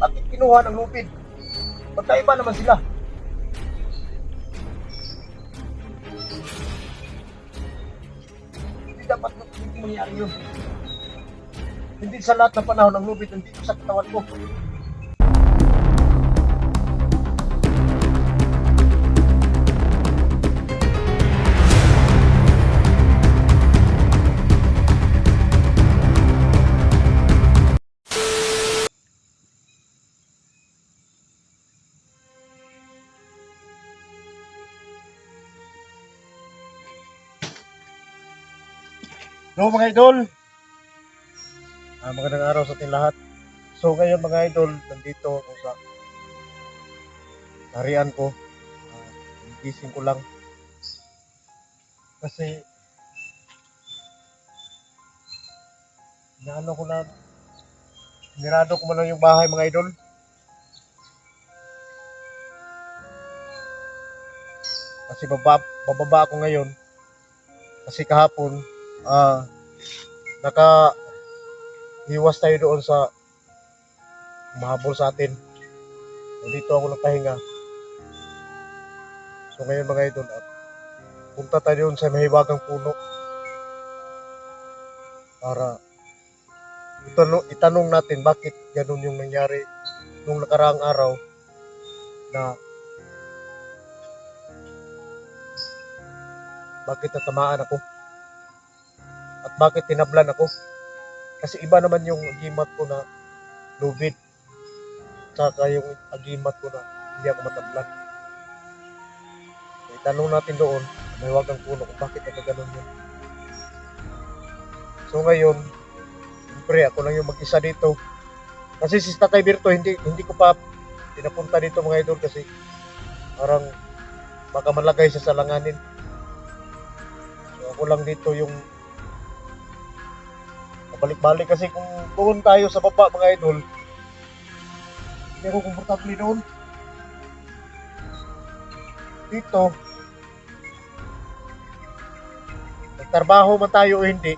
Bakit kinuha ng lupid? Magkaiba naman sila. Hindi dapat hindi mangyari yun. Hindi sa lahat ng panahon ng lupid nandito sa katawan ko. No mga idol, magandang araw sa ating lahat. So ngayon mga idol, nandito ako sa harian ko. Gising ko lang. Kasi naano ko na, nirado ko man lang yung bahay mga idol. Kasi bababa ako ngayon. Kasi kahapon, naka-iwas tayo doon sa mahabol sa atin. So, dito ako nagpahinga. So ngayon mga idol, punta tayo doon sa mahiwagang puno para itanong natin bakit ganun yung nangyari nung nakaraang araw na bakit natamaan ako at bakit tinablan ako. Kasi iba naman yung agimat ko na lubid saka yung agimat ko na hindi ako matablan. So, itanong natin doon may wagang puno kung bakit nagkaganon yun. So ngayon, siyempre ako lang yung mag-isa dito. Kasi si Tatay Birto hindi ko pa pinapunta dito mga idol kasi parang baka malagay siya sa langanin. So ako lang dito yung balik-balik kasi kung doon tayo sa baba mga idol, hindi ako komportable doon. Dito, nagtrabaho man tayo o hindi,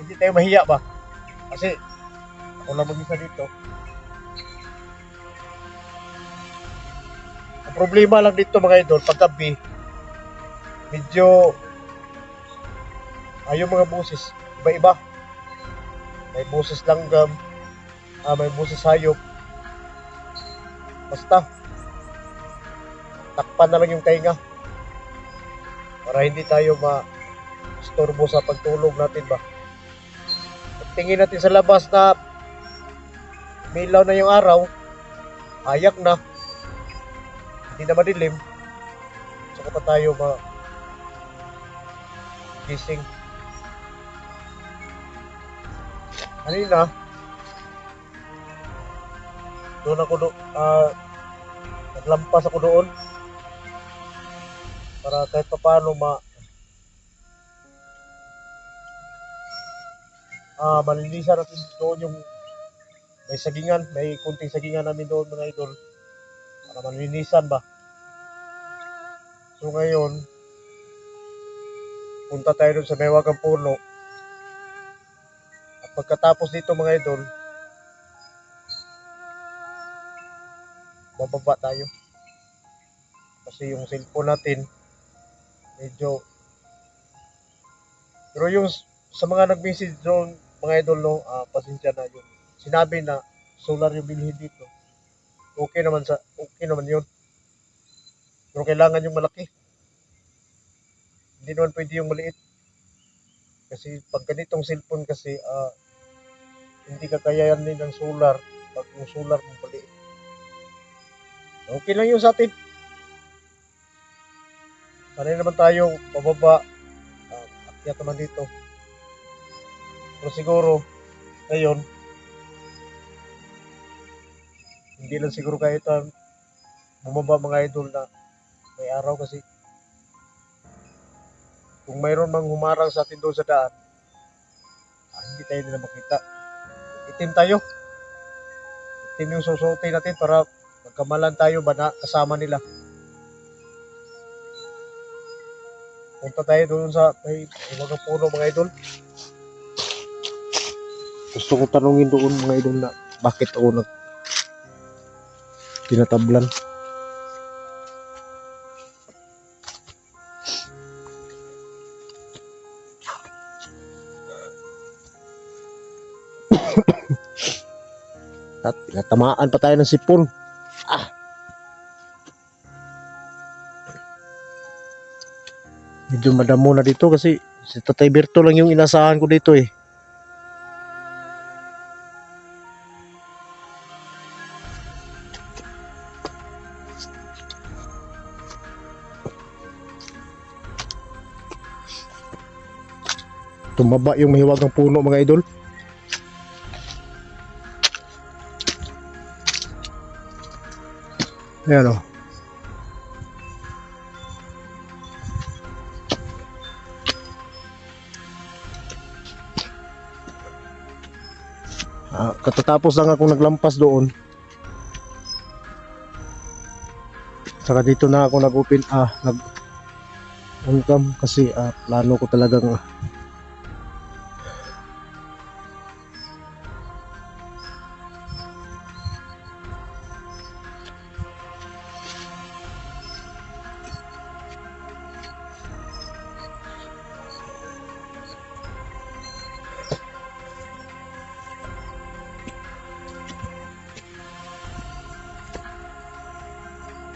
hindi tayo mahiya ba? Kasi ako lang mag-isa dito. Ang problema lang dito mga idol, paggabi, medyo yung mga boses, iba-iba. May boses langgam, may boses hayop. Basta, takpan na lang yung tainga para hindi tayo ma-istorbo sa pagtulog natin ba. At tingin natin sa labas na milaw na yung araw, ayak na, hindi na madilim, saka pa tayo gising. Kanina, doon ako naglampas ako doon para kahit pa paano malinisan natin doon yung may sagingan, may kunting sagingan namin doon mga idol para malinisan ba. So ngayon, punta tayo doon sa may wagang puno. At pagkatapos dito mga idol, bababa tayo. Kasi yung cellphone natin, medyo... Pero yung sa mga nag-message doon, mga idol, no, pasensya na yun. Sinabi na solar yung bilhin dito. Okay naman yun. Pero kailangan yung malaki. Hindi naman pwede yung maliit. Kasi pag ganitong cellphone kasi, hindi kakayanin ng solar pag yung solar mo maliit. Okay lang yun sa atin. Sanay naman tayo pababa. Akyat naman dito. Pero siguro, ngayon, hindi lang siguro kahit bumaba mga idol na may araw kasi kung mayroon mang humarang sa atin doon sa daan, hindi tayo nila makita. Itim tayo. Itim yung susuotin natin para magkamalan tayo ba na kasama nila. Punta tayo doon sa may mga puno mga idol. Gusto ko tanungin doon mga idol na bakit ako tinatablan. At natamaan pa tayo ng sipon. Ah, medyo madamo na dito kasi si Tatay Berto lang yung inasahan ko dito eh. Tumaba yung mahiwagang puno mga idol. Ayan o. Katatapos lang akong naglampas doon. Saka dito na ako nag-open nag-uncam kasi plano ko talagang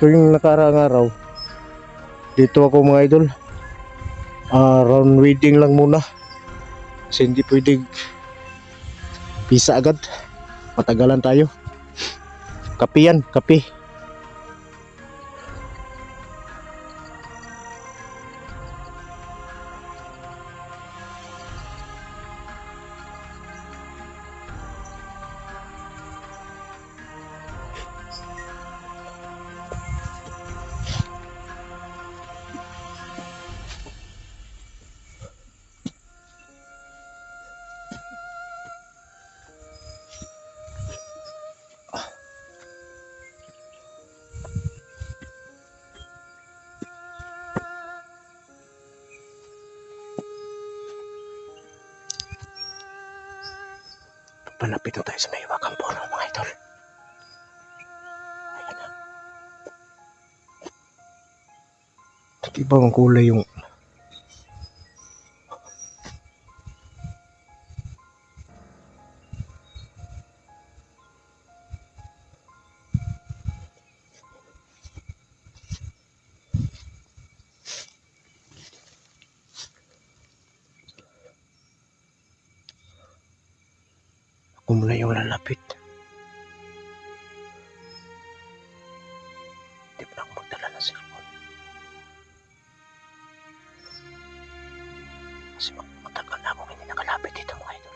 ito yung nakaraang araw. Dito ako mga idol. Round weeding lang muna. Kasi hindi pwedeng pisa agad. Matagalan tayo. Kape yan, kape. Palapit na tayo sa may wakang puno mga idol. Ayan na. Ibang kulay yung ako muna yung lalapit. Hindi pa ako magdala ng cellphone. Kasi matagal na akong hindi nakalapit dito mga idol.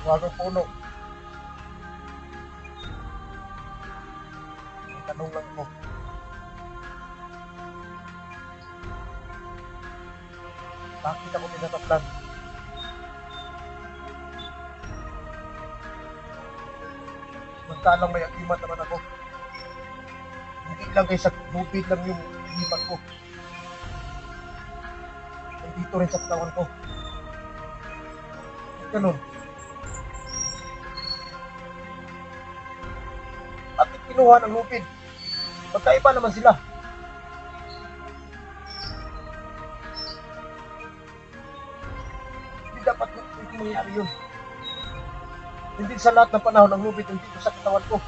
Huwag ang puno. Ang tanong lang ko, bakit ako tinataklan? Samantalang may agimat naman ako. Hindi lang kay sa lubid lang yung agimat ko. Nandito rin sa katawan ko. At ganun, bakit kinuha ng lupid? Magkaiba naman sila. Hindi dapat hindi mangyari yun. Hindi sa lahat ng panahon ng lupid nandito sa katawan ko.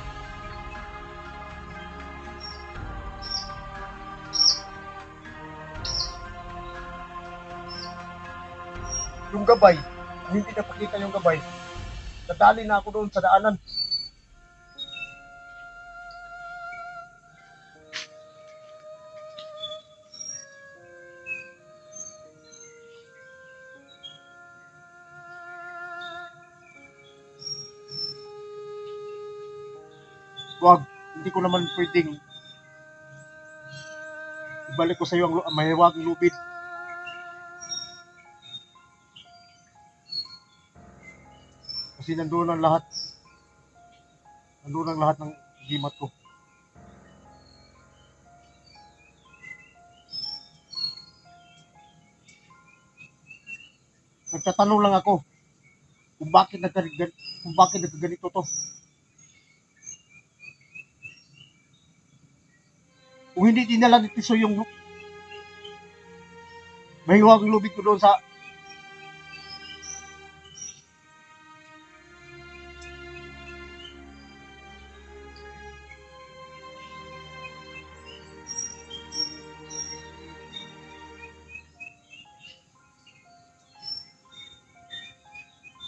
Yung gabay, kung hindi napakita yung gabay, nadali na ako doon sa daanan. Wag, hindi ko naman pwedeng ibalik ko sa iyo ang mahiwagang lupit. Kasi nandoon ang lahat. Nandoon ang lahat ng gimat ko. Nagtatanong lang ako kung bakit nagkaganito to. Kung hindi dinala ni Tiso yung mahiwagang lupit ko doon sa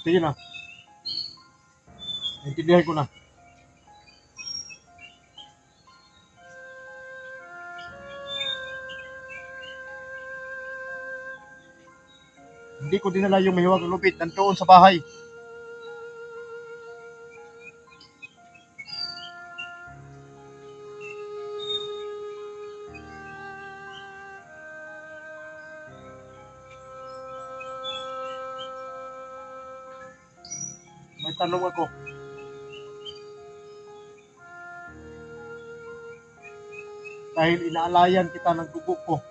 sige na, naintindihan ko na. Hindi ko dinala yung mahiwagang lupit. Nandoon sa bahay. May tanong ako. Dahil inaalayan kita ng dugo ko.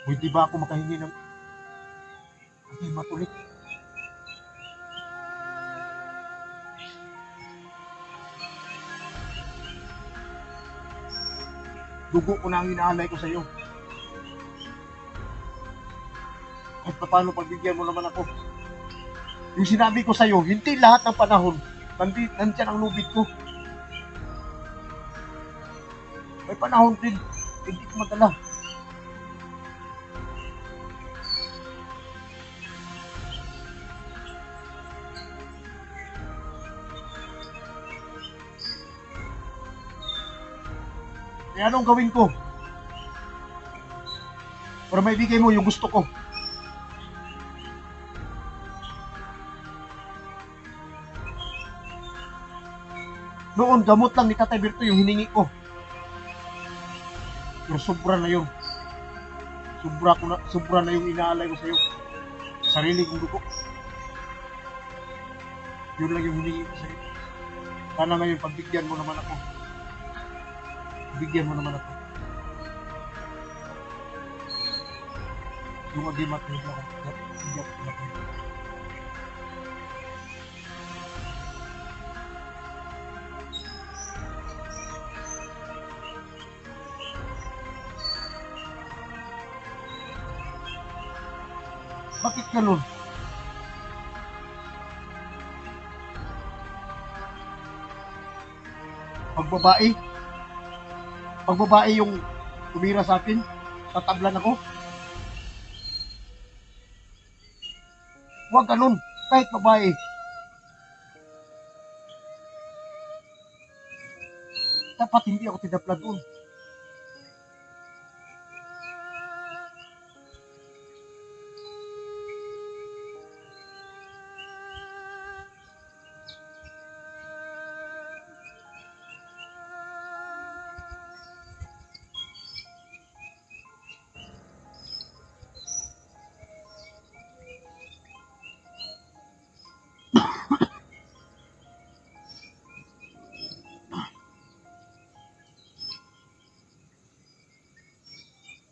Pwede ba ako makahingi ng agimat ulit? Dugo ko na ang inaalay ko sa iyo. Kahit paano pagbigyan mo naman ako. Yung sinabi ko sa iyo, hindi lahat ng panahon nandiyan ang lubid ko. May panahon din, hindi ko madala. Kaya anong gawin ko? Para maibigay mo yung gusto ko. Noon, gamot lang ni Tatay Berto yung hiningi ko. Pero sobra na yun. Sobra na yung inaalay ko sa iyo. Sarili kong dugo. Yun lang yung hiningi ko sa iyo. Sana ngayon pagbigyan mo naman ako. Bigyan mo naman ako. Yung agimat hindi ako. Hindi ako pinapagod. Bakit ganun? Pagbabae? Pagbabae yung tumira sa akin? Tatablan ako? Huwag ganun. Kahit babae. Dapat hindi ako tinaplan doon.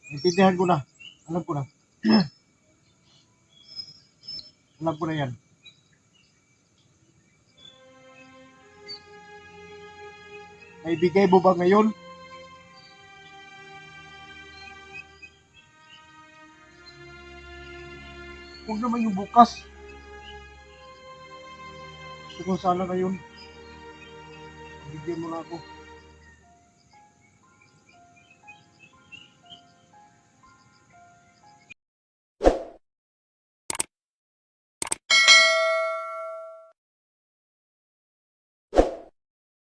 Intindihan ko na. Alam ko na. Alam ko na yan. Naibigay mo ba ngayon? Huwag naman yung bukas. Gusto ko sana ngayon. Bigyan mo na ako.